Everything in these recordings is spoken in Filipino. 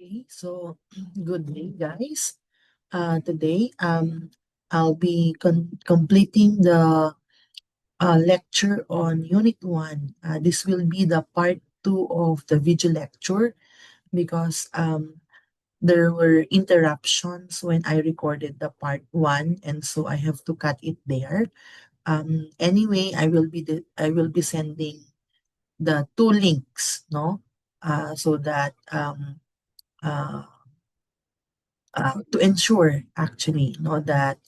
Okay, so good day, guys. Today, I'll be completing the lecture on Unit 1. This will be the part 2 of the video lecture because there were interruptions when I recorded the part 1, and so I have to cut it there. Anyway, I will be sending the two links, no, so that uh, to ensure actually that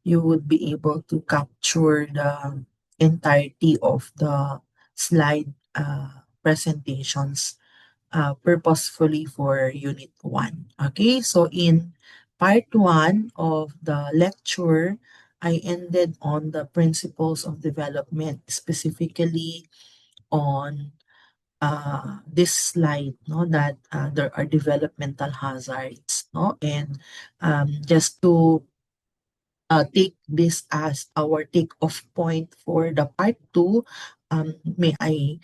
you would be able to capture the entirety of the slide presentations purposefully for unit 1. Okay, so in part 1 of the lecture, I ended on the principles of development, specifically on this slide, that there are developmental hazards, and just to take this as our take-off point for the part 2, may I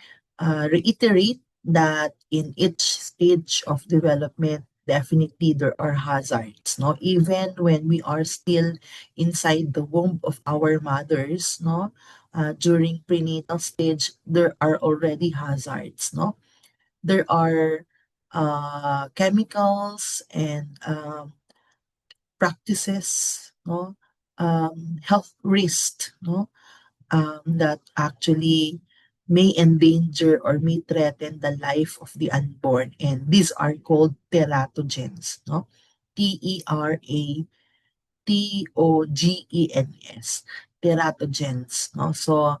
reiterate that in each stage of development, definitely there are hazards, even when we are still inside the womb of our mothers, during prenatal stage, there are already hazards, there are chemicals and practices, health risks, that actually may endanger or may threaten the life of the unborn, and these are called teratogens, TERATOGENS, teratogens, so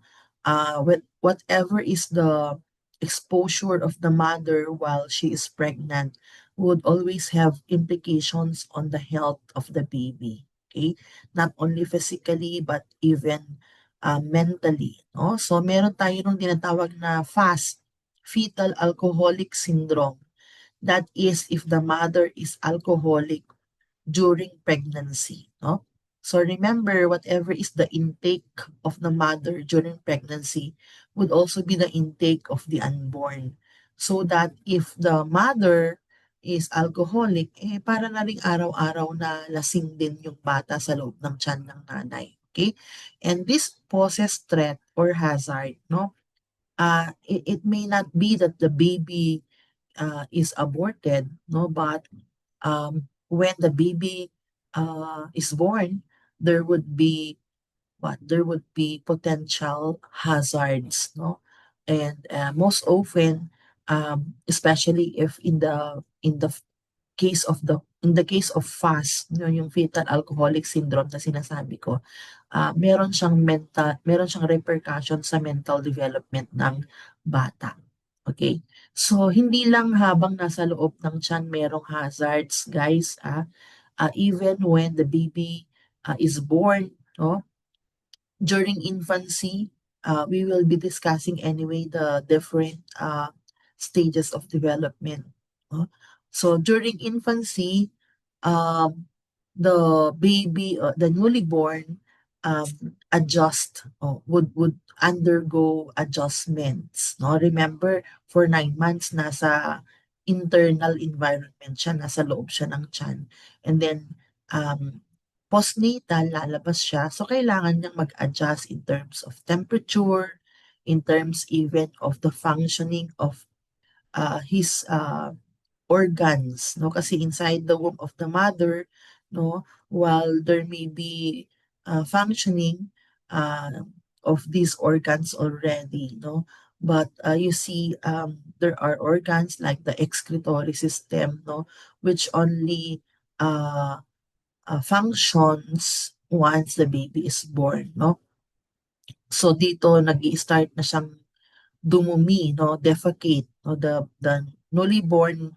whatever is the exposure of the mother while she is pregnant would always have implications on the health of the baby, okay, not only physically but even mentally, so meron tayo nung tinatawag na FAST, fetal alcoholic syndrome. That is if the mother is alcoholic during pregnancy, So remember, whatever is the intake of the mother during pregnancy would also be the intake of the unborn. So that if the mother is alcoholic, para na ring araw-araw na lasing din yung bata sa loob ng tiyan ng nanay. Okay? And this poses threat or hazard, it may not be that the baby is aborted, but when the baby is born, there would be there would be potential hazards, and most often, especially if in the case of FAST, yung fetal alcoholic syndrome na sinasabi ko, meron siyang repercussion sa mental development ng bata. Okay? So, hindi lang habang nasa loob ng tiyan merong hazards, guys, even when the baby is born, during infancy, we will be discussing anyway the different stages of development. So during infancy, the baby, the newly born, would undergo adjustments. Remember, for 9 months, nasa internal environment siya, nasa loob siya ng tiyan. And then, postnatal, lalabas siya. So, kailangan niyang mag-adjust in terms of temperature, in terms even of the functioning of his organs, kasi inside the womb of the mother, while there may be functioning of these organs already, but you see, there are organs like the excretory system, which only functions once the baby is born, so dito nag-i-start na siyang dumumi, defecate, the newly born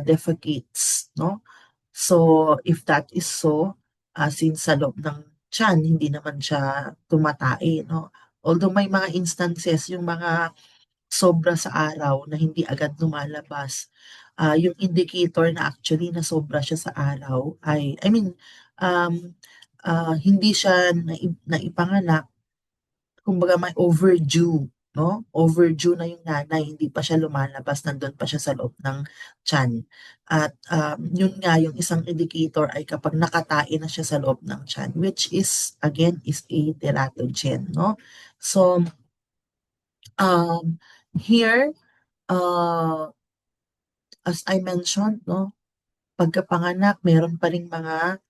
defecates, So if that is so, since sa loob ng tiyan hindi naman siya tumatae, Although may mga instances yung mga sobra sa araw na hindi agad lumalabas, yung indicator na actually na sobra siya sa araw ay, I mean, hindi siya naipanganak, kumbaga may overdue, no? Overdue na yung nanay, hindi pa siya lumalabas, nandun pa siya sa loob ng tiyan. At yun nga, yung isang indicator ay kapag nakatae na siya sa loob ng tiyan, which is, again, is a teratogen, no? So, here, uh, as I mentioned, no, pagkapanganak, meron pa ring mga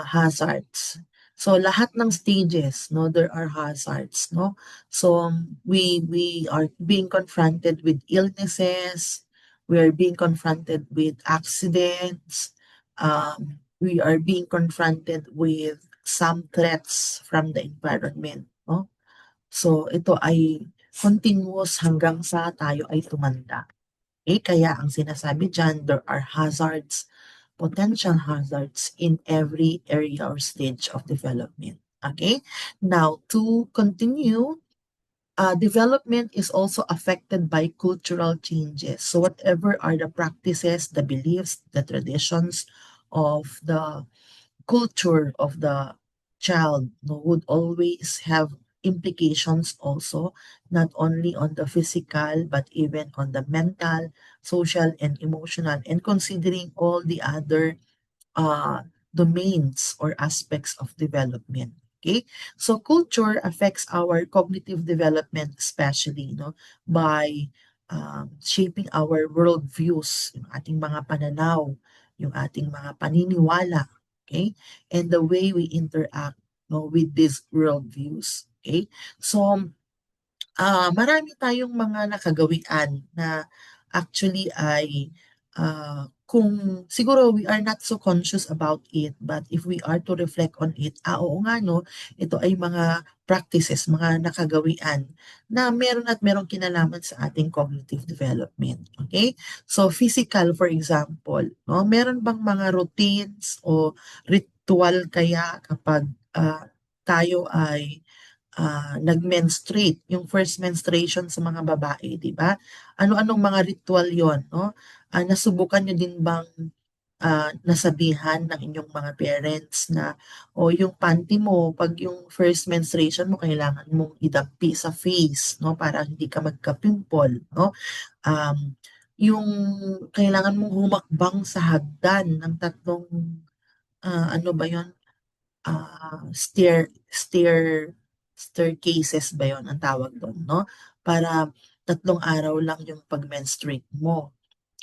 hazards. So lahat ng stages, no, there are hazards, no. So we are being confronted with illnesses, we are being confronted with accidents, we are being confronted with some threats from the environment, no. So ito ay continuous hanggang sa tayo ay tumanda. Okay, kaya ang sinasabi dyan, there are hazards, potential hazards in every area or stage of development. Okay, now to continue, development is also affected by cultural changes. So whatever are the practices, the beliefs, the traditions of the culture of the child, no, would always have implications also, not only on the physical, but even on the mental, social, and emotional, and considering all the other uh, domains or aspects of development. Okay, so culture affects our cognitive development, especially, no, by shaping our worldviews, yung ating mga pananaw, yung ating mga paniniwala, okay, and the way we interact, no, with these worldviews. Okay, so marami tayong mga nakagawian na actually ay kung siguro we are not so conscious about it, but if we are to reflect on it, oo nga no, ito ay mga practices, mga nakagawian na meron at merong kinalaman sa ating cognitive development. Okay? So physical, for example, no, meron bang mga routines o ritual kaya kapag tayo ay nag-menstruate, yung first menstruation sa mga babae, di ba? Ano-anong mga ritual yon, no? Nasubukan nyo din bang nasabihan ng inyong mga parents na o yung panty mo, pag yung first menstruation mo, kailangan mong idampi sa face, no? Para hindi ka magka-pimple, no? Um, yung kailangan mong humakbang sa hagdan ng tatlong, ano ba yon, staircases ba yon ang tawag doon, no? Para 3 araw lang yung pag-menstruate mo.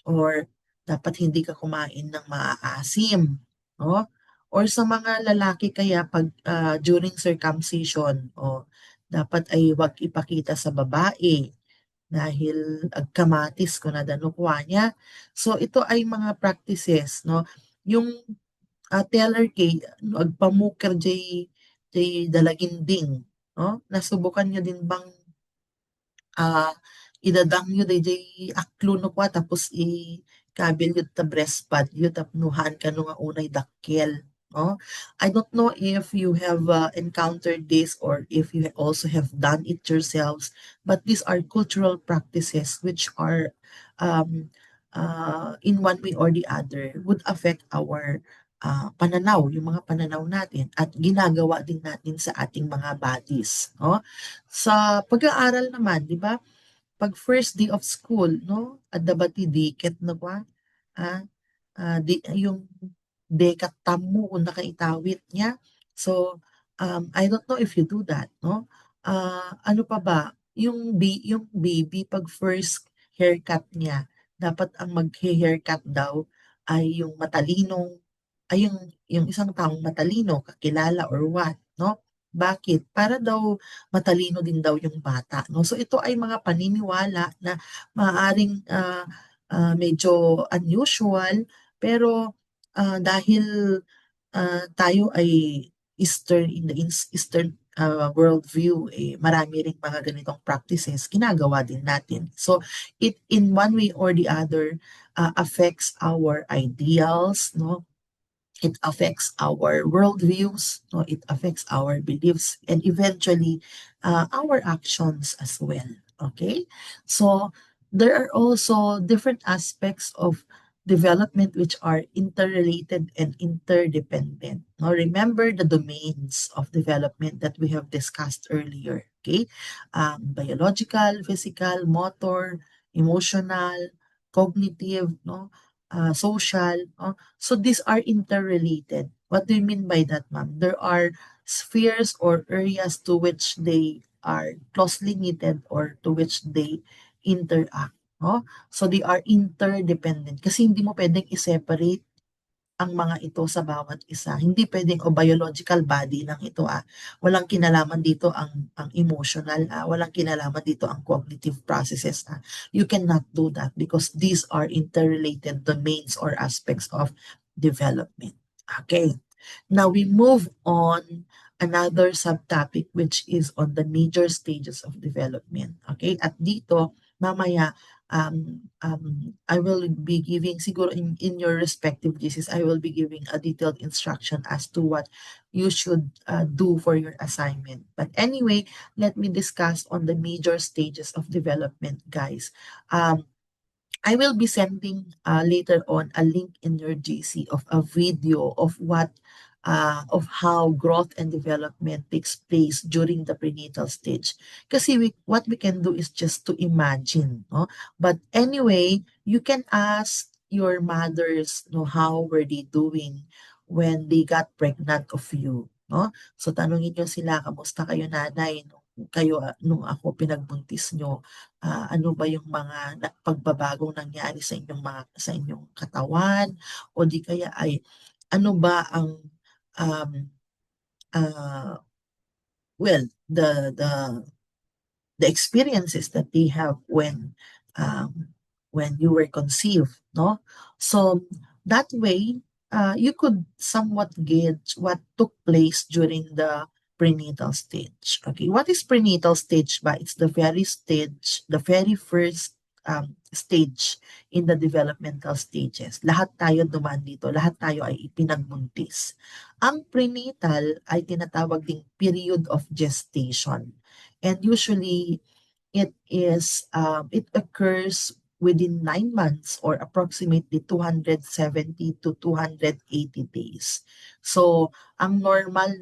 Or dapat hindi ka kumain ng maaasim, no? Or sa mga lalaki kaya pag during circumcision, dapat ay wag ipakita sa babae dahil agkamatis ko na danukwa niya. So ito ay mga practices, no? Yung teller kay agpamukar jay dalaginding, no? Nasubukan niyo din bang idadang yu dayjay aklo no kwa tapos kabil yu ta breast pad yu tapnuhan ka no nga unay dakkel, no? I don't know if you have encountered this or if you also have done it yourselves, but these are cultural practices which are um, in one way or the other would affect our pananaw, yung mga pananaw natin at ginagawa din natin sa ating mga bodies, no? Sa pag-aaral naman, di ba? Pag first day of school, no? Adda diket na kwa? Ah, yung dekat tamu kung nakaitawit niya. So, I don't know if you do that, no? Ano pa ba? Yung baby, pag first haircut niya, dapat ang mag-haircut daw ay yung matalinong, ay yung isang taong matalino, kakilala or what, no? Bakit? Para daw matalino din daw yung bata, no? So ito ay mga paniniwala na maaaring medyo unusual, pero dahil tayo ay in the Eastern worldview, marami ring mga ganitong practices, ginagawa din natin. So, it in one way or the other affects our ideals, no? It affects our worldviews, no? It affects our beliefs, and eventually our actions as well. Okay? So, there are also different aspects of development which are interrelated and interdependent. Now, remember the domains of development that we have discussed earlier, okay? Biological, physical, motor, emotional, cognitive, no? Social, no? So these are interrelated. What do you mean by that, ma'am? There are spheres or areas to which they are closely knitted or to which they interact, no? So they are interdependent kasi hindi mo pwedeng i-separate ang mga ito sa bawat isa. Hindi pwedeng o biological body lang ito Walang kinalaman dito ang emotional walang kinalaman dito ang cognitive processes You cannot do that because these are interrelated domains or aspects of development. Okay. Now we move on another subtopic which is on the major stages of development. Okay? At dito, mamaya, I will be giving, siguro in your respective thesis, I will be giving a detailed instruction as to what you should do for your assignment. But anyway, let me discuss on the major stages of development, guys. I will be sending later on a link in your GC of a video of how growth and development takes place during the prenatal stage. Kasi what we can do is just to imagine, no? But anyway, you can ask your mothers, no, how were they doing when they got pregnant of you, no? So tanungin niyo sila, kamusta kayo nanay nung ako pinagbuntis nyo? Ano ba yung mga pagbabagong nangyari sa inyong katawan o di kaya ay ano ba ang um, uh, well the experiences that they have when you were conceived, no? So that way, you could somewhat gauge what took place during the prenatal stage. Okay, what is prenatal stage ba? It's the very first stage in the developmental stages. Lahat tayo dumaan dito, lahat tayo ay ipinagbuntis. Ang prenatal ay tinatawag ding period of gestation. And usually it occurs within 9 months or approximately 270 to 280 days. So, ang normal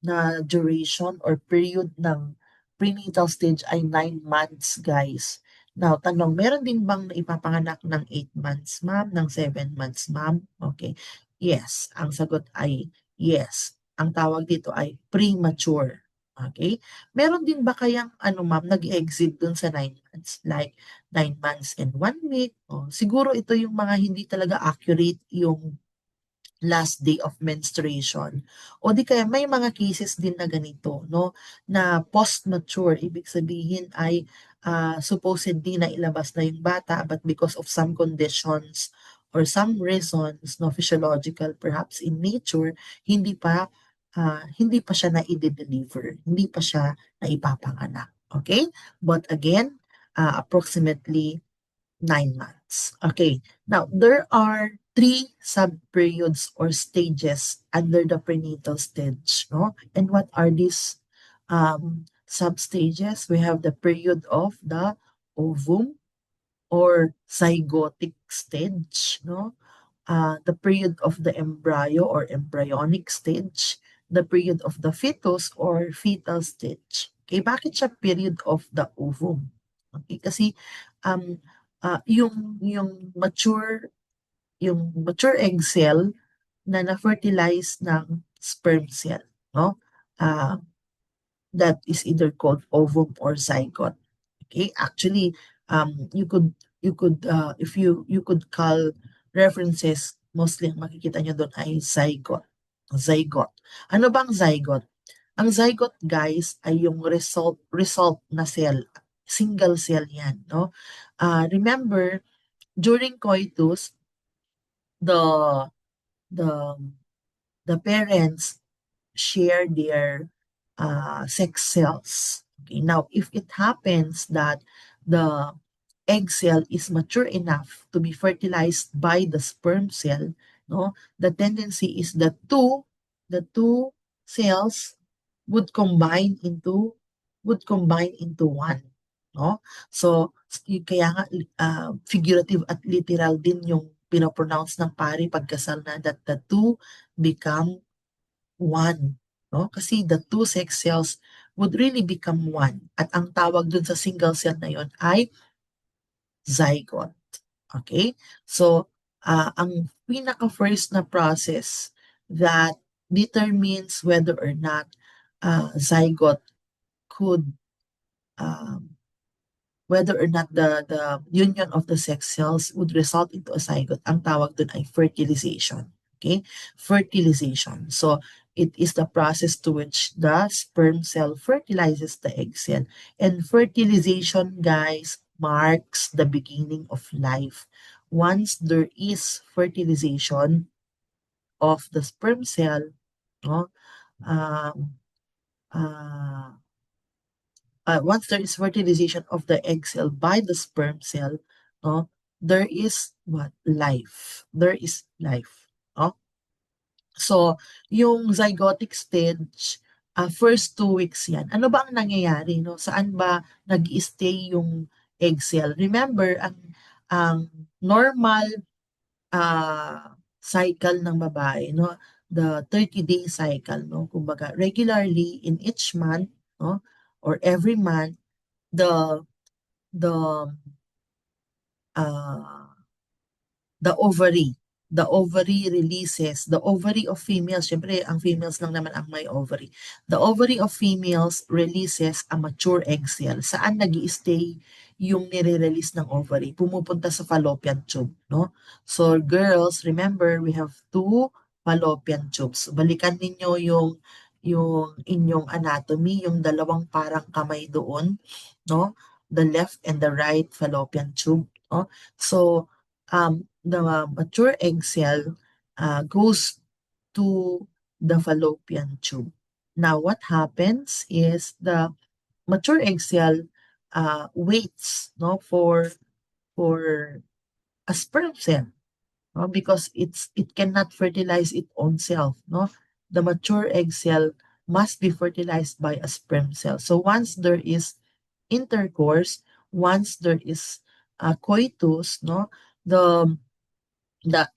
na duration or period ng prenatal stage ay 9 months, guys. Now, tanong, meron din bang ipapanganak ng 8 months, ma'am? Ng 7 months, ma'am? Okay. Yes. Ang sagot ay yes. Ang tawag dito ay premature. Okay? Meron din ba kayang ma'am, nag-exit dun sa 9 months? Like 9 months and 1 week? Siguro ito yung mga hindi talaga accurate yung last day of menstruation. O di kaya may mga cases din na ganito, no? Na post-mature, ibig sabihin ay supposedly na ilabas na yung bata but because of some conditions or some reasons, no, physiological perhaps in nature, hindi pa siya na i-deliver, hindi pa siya na ipapanganak. Okay? But again, approximately 9 months. Okay. Now, there are 3 sub-periods or stages under the prenatal stage, no? And what are these sub-stages? We have the period of the ovum or zygotic stage, no? The period of the embryo or embryonic stage, the period of the fetus or fetal stage. Okay, bakit siya period of the ovum? Okay, kasi um, yung mature egg cell na na-fertilize ng sperm cell, no? Uh, that is either called ovum or zygote. Okay, actually, if you could call references, mostly ang makikita nyo doon ay zygote. Zygote. Ano bang zygote? Ang zygote, guys, ay yung result na cell. Single cell yan, no? Remember, during coitus, the the the parents share their sex cells. Okay, now if it happens that the egg cell is mature enough to be fertilized by the sperm cell, no, the tendency is the two cells would combine into one, no? So kaya nga figurative at literal din yung pinopronounce ng pari pagkasal na that the two become one. No? Kasi the two sex cells would really become one. At ang tawag dun sa single cell na yon ay zygote. Okay? So, ang pinaka-first na process that determines whether or not zygote could um, whether or not the union of the sex cells would result into a zygote, ang tawag dun ay fertilization. Okay? Fertilization. So, it is the process to which the sperm cell fertilizes the egg cell. And fertilization, guys, marks the beginning of life. Once there is fertilization of the sperm cell, no, um, uh, once there is fertilization of the egg cell by the sperm cell, no, there is what? Life. There is life. No? So, yung zygotic stage, first 2 weeks yan. Ano ba ang nangyayari? No? Saan ba nag-stay yung egg cell? Remember, ang normal cycle ng babae, no? The 30-day cycle, no? Kumbaga, regularly in each month, no? Or every month, the the uh, the ovary releases, the ovary of females, syempre ang females lang naman ang may ovary. The ovary of females releases a mature egg cell. Saan nag-i-stay yung nire-release ng ovary? Pumupunta sa fallopian tube, no? So girls, remember we have two fallopian tubes. Balikan ninyo yung inyong anatomy, yung dalawang parang kamay doon, no? The left and the right fallopian tube, no? So the mature egg cell goes to the fallopian tube. Now, what happens is the mature egg cell waits, no, for a sperm cell, no, because it cannot fertilize its own self, no. The mature egg cell must be fertilized by a sperm cell. So once there is intercourse, once there is coitus, no, the the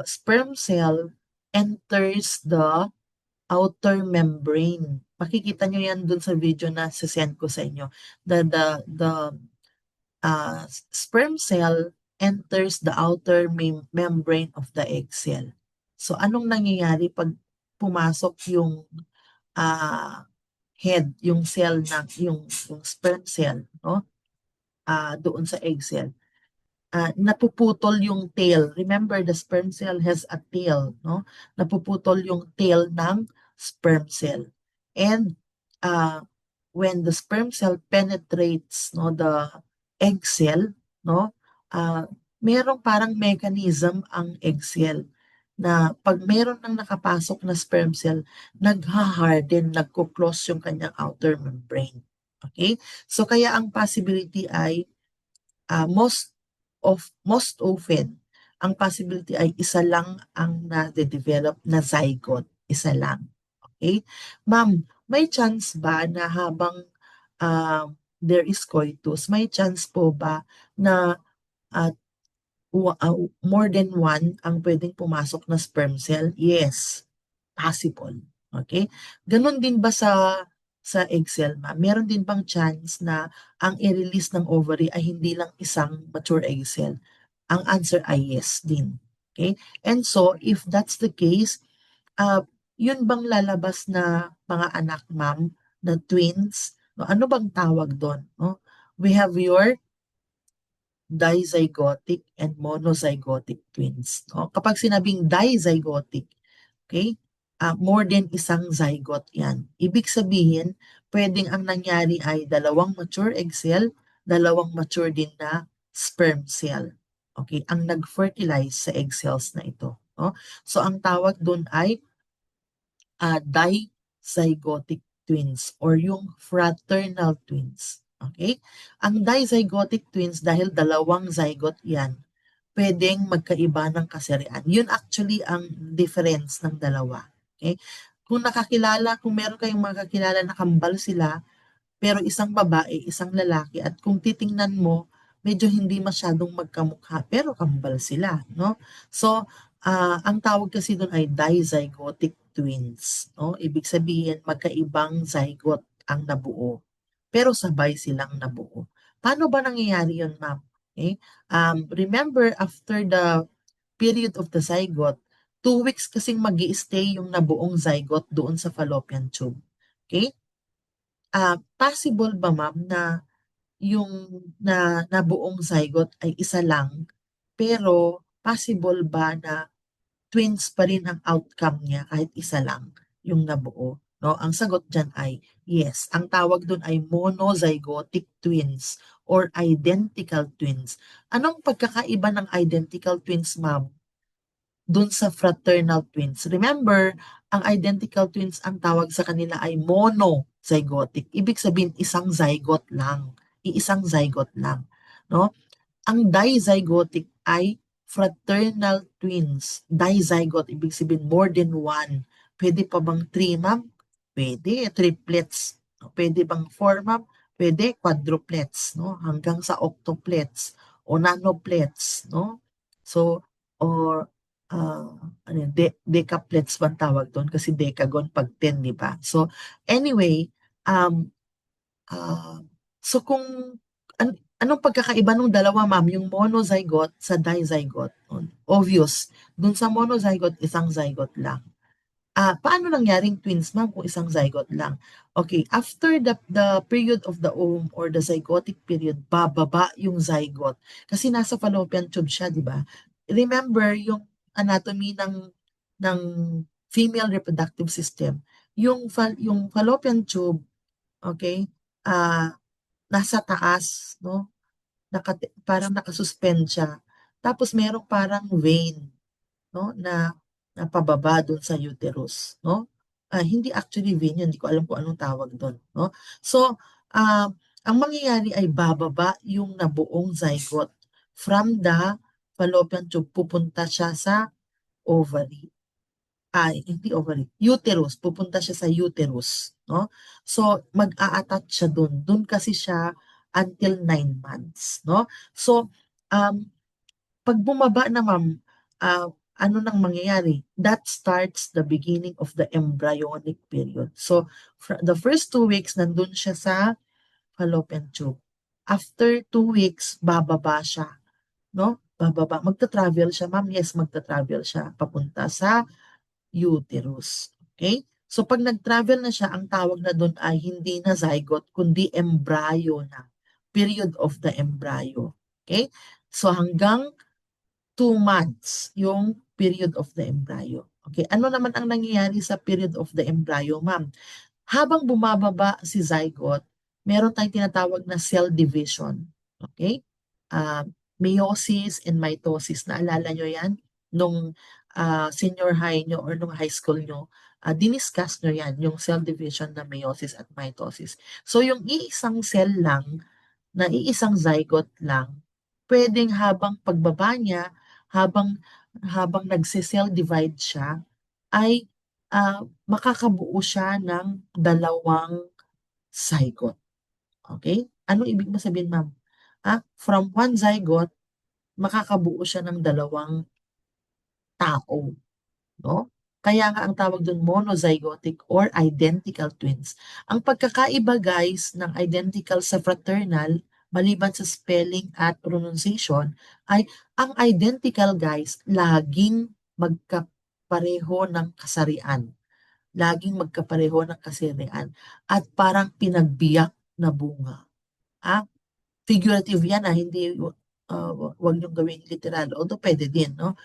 sperm cell enters the outer membrane. Makikita nyo yan dun sa video na send ko sa inyo. The sperm cell enters the outer membrane of the egg cell. So anong nangyayari pag pumasok yung uh, head, yung cell ng yung sperm cell, no? Doon sa egg cell, napuputol yung tail. Remember, the sperm cell has a tail, no? Napuputol yung tail ng sperm cell. And when the sperm cell penetrates, no, the egg cell, no, merong parang mechanism ang egg cell na pag meron ng nakapasok na sperm cell, nagha-harden, nagko-close yung kanyang outer membrane. Okay? So kaya ang possibility ay most often, ang possibility ay isa lang ang na-develop na zygote. Isa lang. Okay? Ma'am, may chance ba na habang there is coitus, may chance po ba na uh, more than one ang pwedeng pumasok na sperm cell? Yes, possible. Okay? Ganon din ba sa egg cell, ma'am? Meron din bang chance na ang i-release ng ovary ay hindi lang isang mature egg cell? Ang answer ay yes din. Okay? And so, if that's the case, yun bang lalabas na mga anak, ma'am, na twins? No, ano bang tawag doon? No? We have your dizygotic and monozygotic twins. No? Kapag sinabing dizygotic, okay, more than isang zygote yan. Ibig sabihin, pwedeng ang nangyari ay dalawang mature egg cell, dalawang mature din na sperm cell. Okay, ang nag-fertilize sa egg cells na ito. No? So, ang tawag doon ay dizygotic twins or yung fraternal twins. Okay? Ang dizygotic twins, dahil dalawang zygote yan, pwedeng magkaiba ng kasarian. Yun actually ang difference ng dalawa. Okay? Kung meron kayong makakilala na kambal sila, pero isang babae, isang lalaki, at kung titingnan mo, medyo hindi masyadong magkamukha pero kambal sila, no? So, ang tawag kasi doon ay dizygotic twins, no? Ibig sabihin magkaibang zygote ang nabuo, pero sabay silang nabuo. Paano ba nangyayari yun, ma'am? Okay? Remember, after the period of the zygote, 2 weeks kasing mag stay yung nabuong zygote doon sa fallopian tube. Okay? Possible ba, ma'am, na yung nabuong zygote ay isa lang, pero possible ba na twins pa rin ang outcome niya kahit isa lang yung nabuo? No, ang sagot diyan ay yes. Ang tawag doon ay monozygotic twins or identical twins. Anong pagkakaiba ng identical twins, ma'am, dun sa fraternal twins? Remember, ang identical twins, ang tawag sa kanila ay monozygotic. Ibig sabihin, isang zygote lang. Iisang zygote lang. No? Ang dizygotic ay fraternal twins. Dizygote, ibig sabihin more than one. Pwede pa bang three, ma'am? Pwede. Triplets. Pwede bang four, ma'am? Pwede. Quadruplets. No? Hanggang sa octuplets o nanoplets. No? So, or ano yun, decaplets ba ang tawag doon? Kasi decagon pag 10, di ba? So, anyway, um, Ah, so kung anong pagkakaiba ng dalawa, ma'am, yung monozygote sa dizygote? Obvious. Dun sa monozygote, isang zygote lang. Paano nangyaring twins, ma'am, kung isang zygote lang? Okay, after the period of the ovum or the zygotic period, bababa yung zygote. Kasi nasa fallopian tube siya, di ba? Remember yung anatomy ng female reproductive system. Yung fallopian tube, okay, ah nasa taas, no? Parang nakasuspend siya. Tapos merong parang vein, no, na pababa doon sa uterus, no? Hindi actually vein yun, hindi ko alam kung anong tawag doon, no? So, ang mangyayari ay bababa yung nabuong zygote from the fallopian tube, pupunta siya sa ovary. Hindi ovary, uterus, pupunta siya sa uterus, no? So, mag-a-attach siya dun. Dun kasi siya until 9 months, no? So, um, pag bumaba na, ma'am, ano nang mangyayari? That starts the beginning of the embryonic period. So, the first 2 weeks, nandun siya sa fallopian tube. After 2 weeks, bababa siya, no? Bababa. Magta-travel siya, ma'am. Yes, magta-travel siya papunta sa uterus. Okay? So pag nag-travel na siya, ang tawag na doon ay hindi na zygote, kundi embryo na. Period of the embryo. Okay? So hanggang 2 months yung period of the embryo. Okay, ano naman ang nangyayari sa period of the embryo, ma'am? Habang bumababa si zygote, meron tayong tinatawag na cell division. Okay? Uh, Meiosis and mitosis. Naalala nyo yan? Nung senior high nyo or nung high school nyo, diniscuss nyo yan, yung cell division na meiosis at mitosis. So yung iisang cell lang, na iisang zygote lang, pwedeng habang pagbaba niya, habang habang nagse-cell divide siya, ay makakabuo siya ng dalawang zygote. Okay? Anong ibig mo sabihin, ma'am? From one zygote, makakabuo siya ng dalawang tao. No? Kaya nga ang tawag doon monozygotic or identical twins. Ang pagkakaiba, guys, ng identical sa fraternal, maliban sa spelling at pronunciation, ay ang identical, guys, laging magkapareho ng kasarian. Laging magkapareho ng kasarian at parang pinagbiyak na bunga. Ah, Figurative yan, hindi wag niyong gawing literal. Although pwede din, no?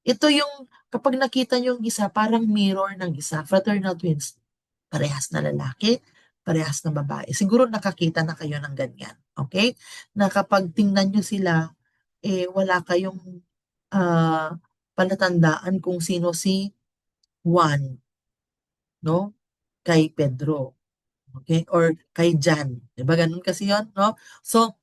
Ito yung kapag nakita niyo yung isa, parang mirror ng isa, fraternal twins, parehas na lalaki, parehas na babae. Siguro nakakita na kayo ng ganyan. Okay? Na kapag tingnan niyo sila, wala kayong palatandaan kung sino si Juan, no? Kay Pedro. Okay? Or kay Jan. Diba ganun kasi yon, no? So,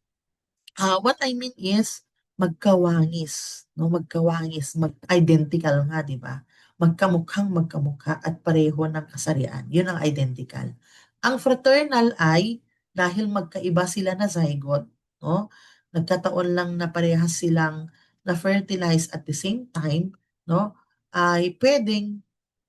what I mean is, magkawangis, no? Magkawangis, mag-identical nga, di ba? Magkamukhang magkamukha at pareho ng kasarian. Yun ang identical. Ang fraternal ay, dahil magkaiba sila na zygote, no? nagkataon lang na parehas silang na-fertilize at the same time, no, ay puwedeng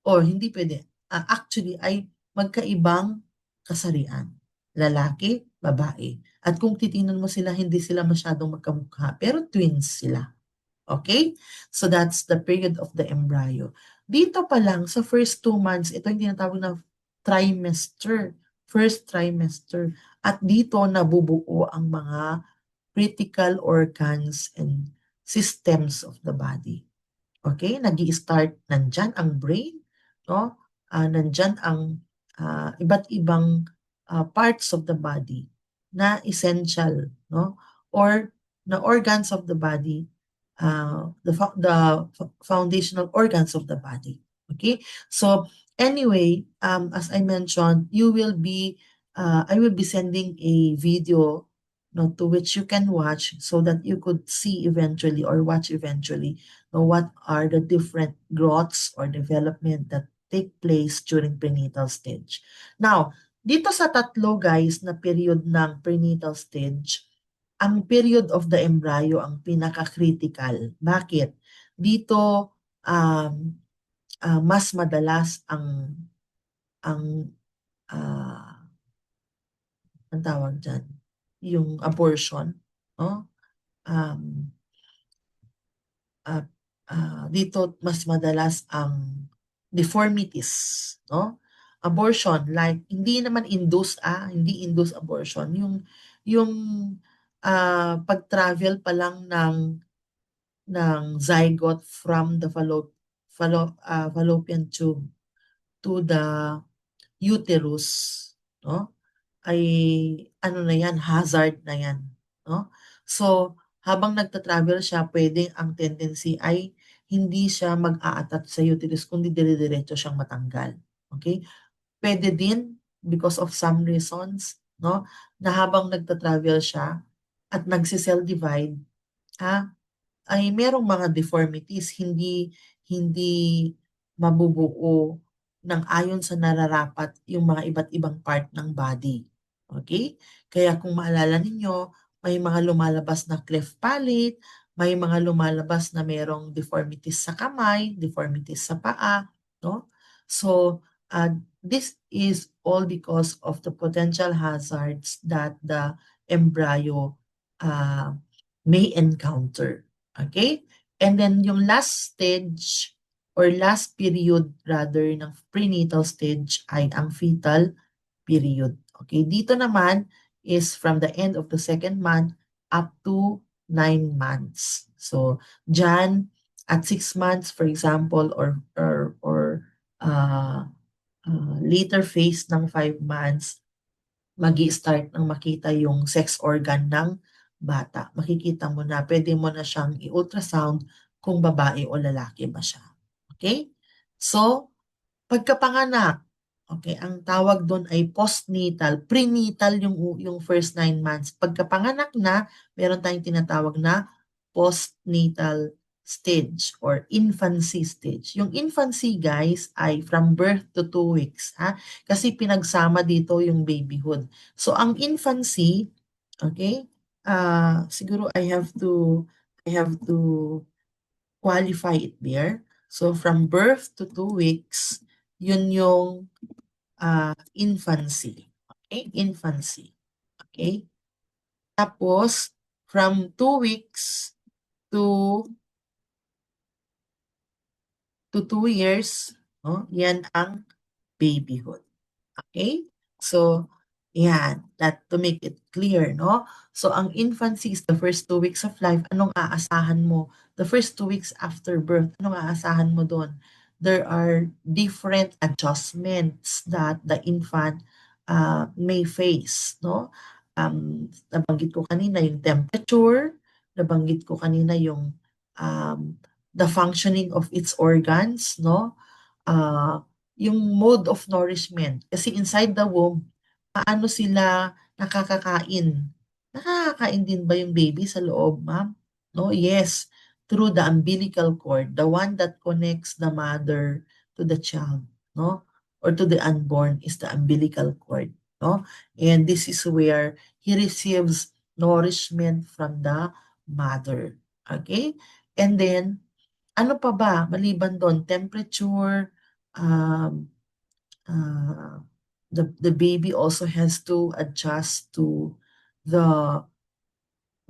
or hindi puwede, actually ay magkaibang kasarian, lalaki, babae. At kung titingnan mo sila, hindi sila masyadong magkamukha, pero twins sila. Okay? So that's the period of the embryo. Dito pa lang sa first 2 months, ito yung tinatawag na trimester, first trimester. At dito nabubuo ang mga critical organs and systems of the body. Okay? Nag-i-start, nandyan ang brain, no? Nandyan ang iba't ibang parts of the body na essential, no? Or na organs of the body, the foundational organs of the body. Okay? So anyway, as I mentioned, I will be sending a video, no, to which you can watch so that you could see eventually or watch eventually, no, what are the different growths or development that take place during prenatal stage. Now, dito sa tatlo guys na period ng prenatal stage, ang period of the embryo ang pinaka-critical. Bakit? Dito um, mas madalas ang ah, ang tawag diyan, yung abortion, no? Um, ah, Dito mas madalas ang deformities, no? Abortion, like hindi naman hindi induced abortion, yung pag-travel pa lang ng zygote from the fallopian tube to the uterus, no? Ay ano na yan, hazard na yan, no? So, habang nagta-travel siya, pwedeng ang tendency ay hindi siya mag-a-attach sa uterus kundi dire-diretso siyang matanggal. Okay? Pwede din because of some reasons, no, na habang nagta-travel siya at nagse-cell divide, ha, ay merong mga deformities, hindi hindi mabubuo ng ayon sa nararapat yung mga iba't ibang part ng body. Okay? Kaya kung maalala ninyo, may mga lumalabas na cleft palate, may mga lumalabas na merong deformities sa kamay, deformities sa paa, no? So, this is all because of the potential hazards that the embryo uh, may encounter. Okay? And then yung last stage or last period rather ng prenatal stage ay ang fetal period. Okay? Dito naman is from the end of the second month up to 9 months. So, dyan at 6 months, for example, or later phase ng 5 months, magi-start ng makita yung sex organ ng bata. Makikita mo na, pwede mo na siyang i-ultrasound kung babae o lalaki ba siya. Okay? So, pagkapanganak, okay, ang tawag doon ay postnatal, prenatal yung first 9 months. Pagkapanganak na, meron tayong tinatawag na postnatal stage or infancy stage. Yung infancy guys ay from birth to 2 weeks, ha? Kasi pinagsama dito yung babyhood. So ang infancy, okay? Siguro I have to qualify it there. So from birth to 2 weeks, yun yung infancy. Okay? Infancy. Okay? Tapos from 2 weeks to 2 years, no? Yan ang babyhood. Okay? So, yan, that to make it clear, no? So, ang infancy is the first 2 weeks of life. Anong aasahan mo? The first 2 weeks after birth, anong aasahan mo doon? There are different adjustments that the infant may face, no? Nabanggit ko kanina yung temperature, nabanggit ko kanina yung the functioning of its organs, no? Ah, yung mode of nourishment. Kasi inside the womb, paano sila nakakakain? Nakakakain din ba yung baby sa loob, ma'am? No, yes, through the umbilical cord, the one that connects the mother to the child, no? Or to the unborn is the umbilical cord, no? And this is where he receives nourishment from the mother. Okay? And then, ano pa ba maliban doon? Temperature, um, uh, the baby also has to adjust to the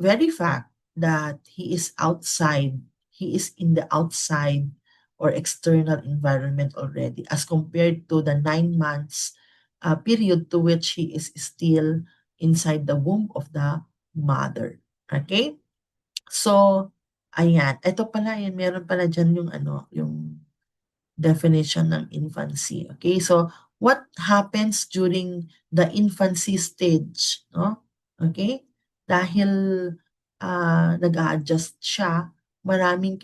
very fact that he is in the outside or external environment already as compared to the 9 months period to which he is still inside the womb of the mother. Okay? So, ayan. Ito pala, yun, meron pala dyan yung ano, yung definition ng infancy. Okay, so what happens during the infancy stage, no? Okay? Dahil nag-a-adjust siya, maraming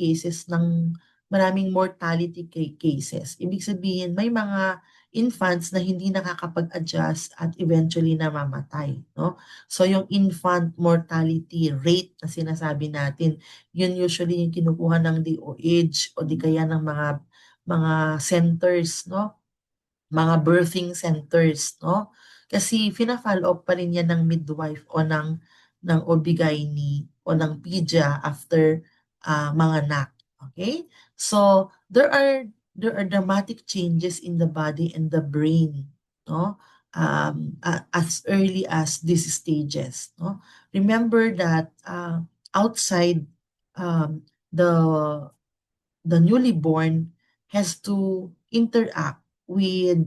mortality cases. Ibig sabihin, may mga infants na hindi nakakapag-adjust at eventually namamatay, no? So yung infant mortality rate na sinasabi natin, yun usually yung kinukuha ng DOH o di kaya ng mga centers, no? Mga birthing centers, no? Kasi fina-follow up pa rin yan ng midwife o ng OB-GYN o ng pedia after manganak. Okay? So, there are dramatic changes in the body and the brain, no? As early as these stages, no? Remember that outside the newly born has to interact with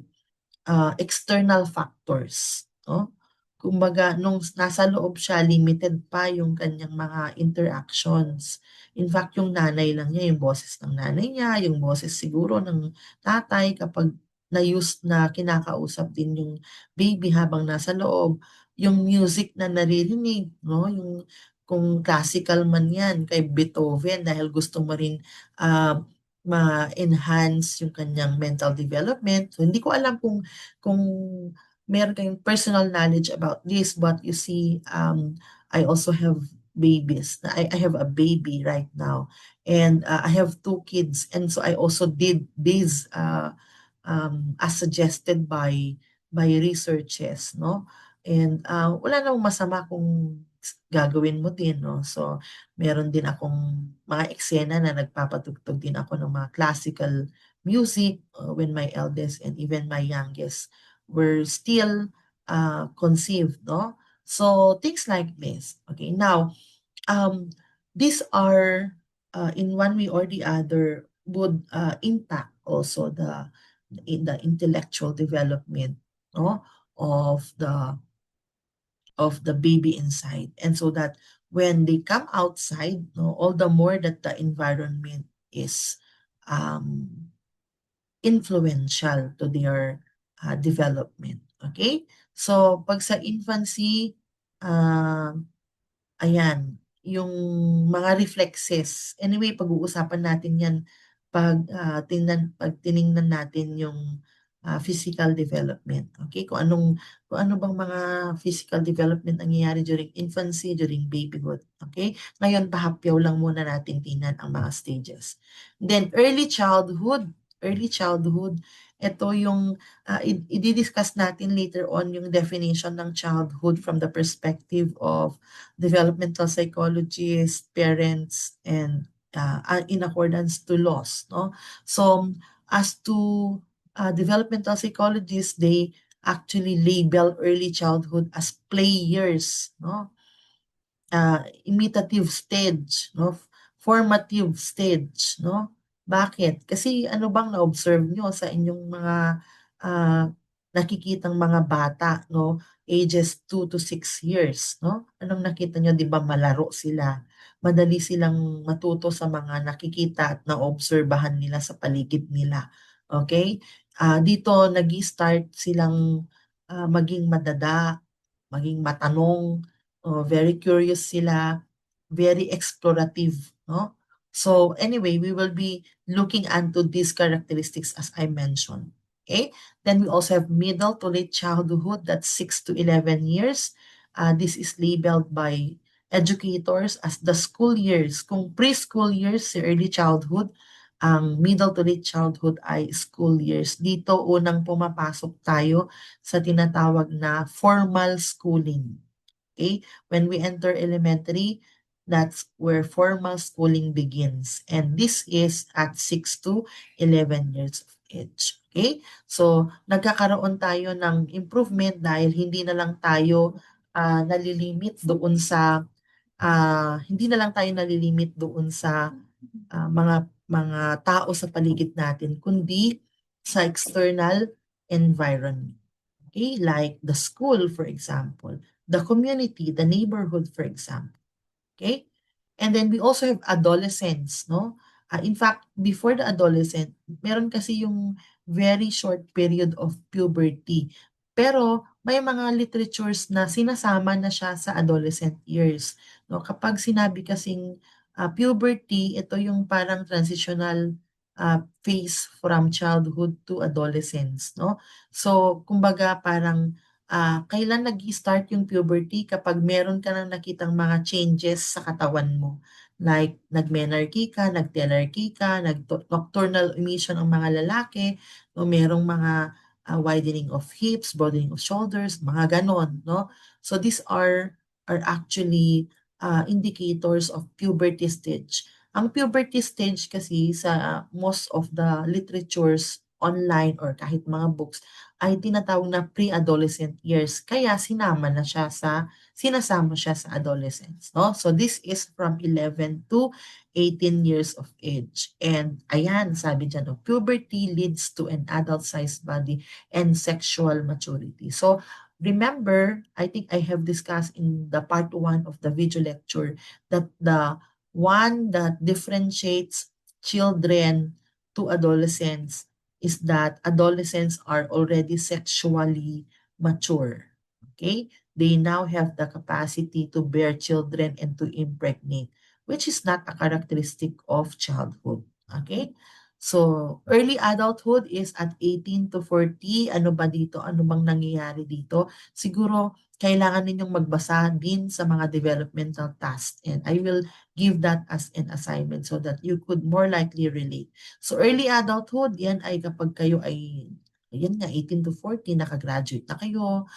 external factors, no? Kumbaga nung nasa loob siya, limited pa yung kanyang mga interactions. In fact, yung nanay lang niya, yung boses ng nanay niya, yung boses siguro ng tatay kapag na-use na kinakausap din yung baby habang nasa loob, yung music na naririnig, no? Yung kung classical man yan kay Beethoven dahil gusto mo rin ah, ma-enhance yung kanyang mental development. So, hindi ko alam kung meron kayong personal knowledge about this, but you see, I also have babies. I have a baby right now, and I have two kids, and so I also did this as suggested by researches, no? And wala namang masama kung gagawin mo din, no? So, meron din akong mga eksena na nagpapatugtog din ako ng mga classical music when my eldest and even my youngest were still conceived, no? So, things like this. Okay, now, um, these are in one way or the other would impact also the intellectual development, no, of the baby inside, and so that when they come outside, no, all the more that the environment is um, influential to their development. Okay, so pag sa infancy, uh, ayan, yung mga reflexes. Anyway, pag-uusapan natin 'yan pag tiningnan natin yung physical development. Okay? Kung ano bang mga physical development nangyayari during infancy, during babyhood. Okay? Ngayon, pahapyaw lang muna natin tingnan ang mga stages. Then, early childhood, ito yung i-discuss natin later on yung definition ng childhood from the perspective of developmental psychologists, parents, and in accordance to laws, no? So, as to developmental psychologists, they actually label early childhood as play years, no? Imitative stage, no? Formative stage, no? Bakit? Kasi ano bang na-observe nyo sa inyong mga ah, nakikitang mga bata, no? Ages 2 to 6 years, no? Anong nakita nyo? 'Di ba malaro sila? Madali silang matuto sa mga nakikita at naobserbahan nila sa paligid nila. Okay? Dito nag-start silang maging madada, maging matanong, very curious sila, very explorative, no? So anyway, we will be looking into these characteristics as I mentioned. Okay? Then we also have middle to late childhood, that's 6 to 11 years. This is labeled by educators as the school years. Kung preschool years, si early childhood, ang middle to late childhood ay school years. Dito unang pumapasok tayo sa tinatawag na formal schooling. Okay? When we enter elementary, that's where formal schooling begins. And this is at 6 to 11 years of age. Okay? So, nagkakaroon tayo ng improvement dahil hindi na lang tayo nalilimit doon sa hindi na lang tayo nalilimit doon sa mga tao sa paligid natin, kundi sa external environment. Okay? Like the school, for example, the community, the neighborhood, for example. Okay? And then we also have adolescents, no? In fact, before the adolescent, meron kasi yung very short period of puberty. Pero may mga literatures na sinasama na siya sa adolescent years. No? Kapag sinabi kasing puberty, ito yung parang transitional phase from childhood to adolescence. No? So, kumbaga parang kailan nag-start yung puberty kapag meron ka nang nakitang mga changes sa katawan mo. Like, nag-menarche ka, nag-telarche ka, nocturnal emission ang mga lalaki, no, merong mga widening of hips, broadening of shoulders, mga ganon, no? So these are actually indicators of puberty stage. Ang puberty stage kasi sa most of the literatures online or kahit mga books ay tinatawag na pre-adolescent years. Kaya sinasama siya sa adolescence. No? So this is from 11 to 18 years of age. And ayan, sabi dyan, no, puberty leads to an adult-sized body and sexual maturity. So remember, I think I have discussed in the part 1 of the video lecture that the one that differentiates children to adolescents is that adolescents are already sexually mature. Okay? They now have the capacity to bear children and to impregnate, which is not a characteristic of childhood. Okay? So, early adulthood is at 18 to 40. Ano ba dito? Ano bang nangyayari dito? Siguro, kailangan ninyong magbasa din sa mga developmental tasks. And I will give that as an assignment so that you could more likely relate. So early adulthood, yan ay kapag kayo ay, yan nga, 18 to 40, nakagraduate na kayo,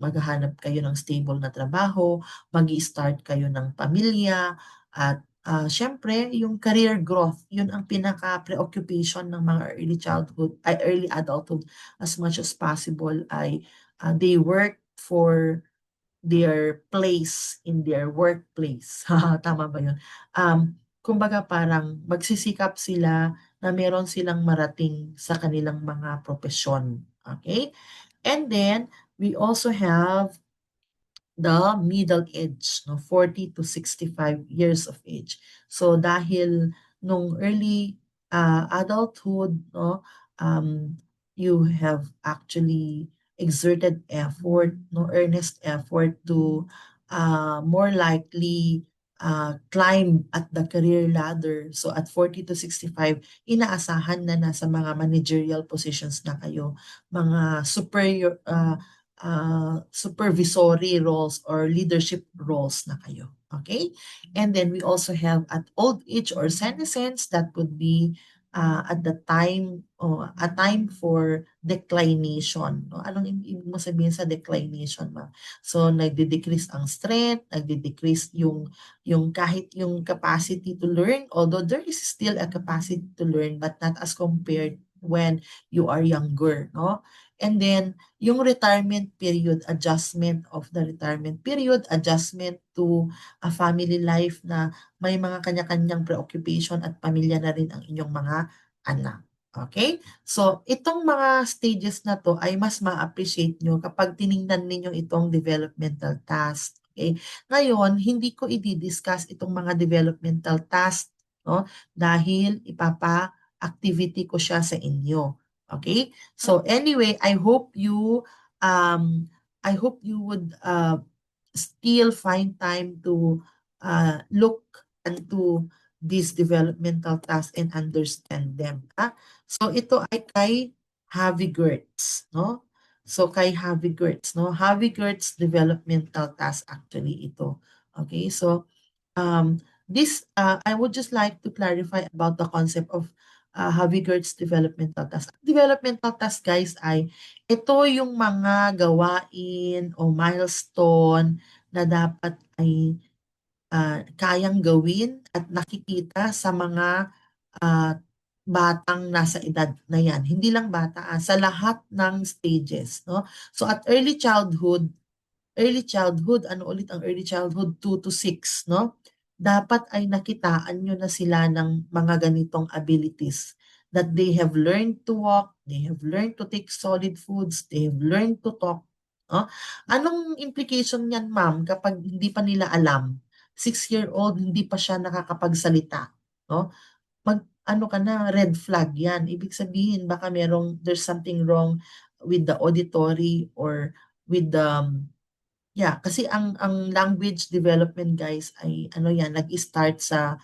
maghahanap kayo ng stable na trabaho, mag-start kayo ng pamilya, at syempre, yung career growth, yun ang pinaka-preoccupation ng mga early childhood, ay early adulthood as much as possible ay they work for their place in their workplace. Tama ba yun? Kumbaga parang magsisikap sila na meron silang marating sa kanilang mga propesyon. Okay? And then, we also have the middle age, no, 40 to 65 years of age. So dahil nung early adulthood, no, you have actually exerted effort, no, earnest effort to more likely climb at the career ladder. So at 40 to 65, inaasahan na nasa mga managerial positions na kayo, mga superior supervisory roles or leadership roles na kayo. Okay? And then we also have at old age or senescence, that would be at the time a time for declination. No? Anong ibig mo sabihin sa declination, ma? So nagde-decrease ang strength, nagde-decrease yung kahit yung capacity to learn, although there is still a capacity to learn but not as compared when you are younger, no? And then yung retirement period, adjustment of the retirement period, adjustment to a family life na may mga kanya-kanyang preoccupation at pamilya na rin ang inyong mga anak. Okay? So, itong mga stages na to ay mas ma-appreciate nyo kapag tiningnan ninyo itong developmental task. Okay? Ngayon, hindi ko i-discuss itong mga developmental task, no? Dahil ipapa-activity ko siya sa inyo. Okay? So anyway, I hope you would still find time to look into these developmental tasks and understand them. So ito ay kay Harvey Gertz, no? So kay Harvey Gertz, no? Harvey Gertz developmental task actually ito. Okay? So this I would just like to clarify about the concept of Havigert's developmental task. Developmental task guys ay ito yung mga gawain o milestone na dapat ay kayang gawin at nakikita sa mga ah, batang nasa edad na yan. Hindi lang bata, sa lahat ng stages, no? So at early childhood, ano ulit ang early childhood? 2 to 6, no? Dapat ay nakitaan nyo na sila ng mga ganitong abilities that they have learned to walk, they have learned to take solid foods, they have learned to talk. No? Anong implication niyan, ma'am, kapag hindi pa nila alam? 6-year-old, hindi pa siya nakakapagsalita. No? Ano ka na, red flag yan. Ibig sabihin, baka there's something wrong with the auditory or with the yeah, kasi ang language development guys ay ano yan, nag-start sa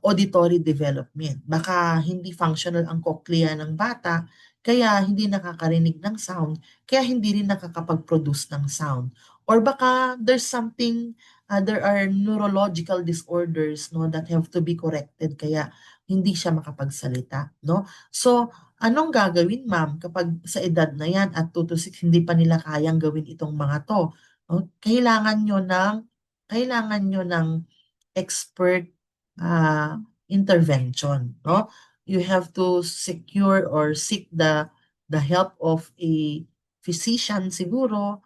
auditory development. Baka hindi functional ang cochlea ng bata, kaya hindi nakakarinig ng sound, kaya hindi rin nakakapag-produce ng sound. Or baka there's something, there are neurological disorders no that have to be corrected kaya hindi siya makapagsalita, no? So, anong gagawin ma'am kapag sa edad na yan at 2 to 6 hindi pa nila kayang gawin itong mga to? No? Kailangan nyo ng expert intervention, no? You have to secure or seek the help of a physician siguro.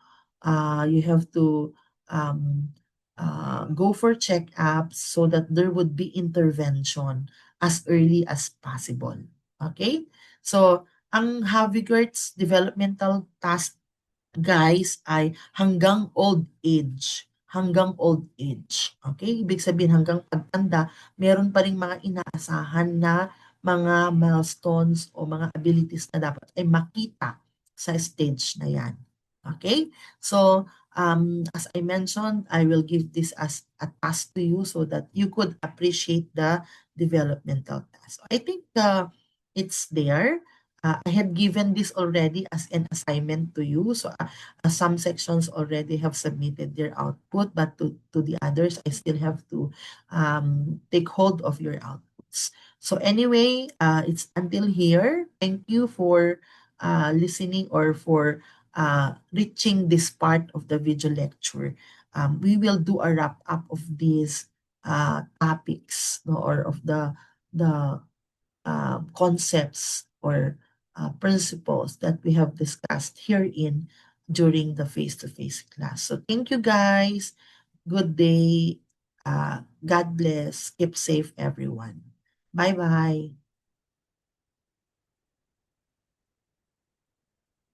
You have to um, go for check-ups so that there would be intervention as early as possible. Okay? So, ang Havigert's developmental task guys ay hanggang old age. Hanggang old age. Okay? Ibig sabihin hanggang pagtanda, meron pa ring mga inaasahan na mga milestones o mga abilities na dapat ay makita sa stage na yan. Okay? So, as I mentioned, I will give this as a task to you so that you could appreciate the developmental task. I think it's there. I had given this already as an assignment to you. So some sections already have submitted their output, but to the others, I still have to take hold of your outputs. So anyway, it's until here. Thank you for listening or for reaching this part of the video lecture. We will do a wrap up of these topics, no, or of the concepts or principles that we have discussed herein during the face-to-face class. So thank you guys. Good day. God bless. Keep safe, everyone. Bye-bye.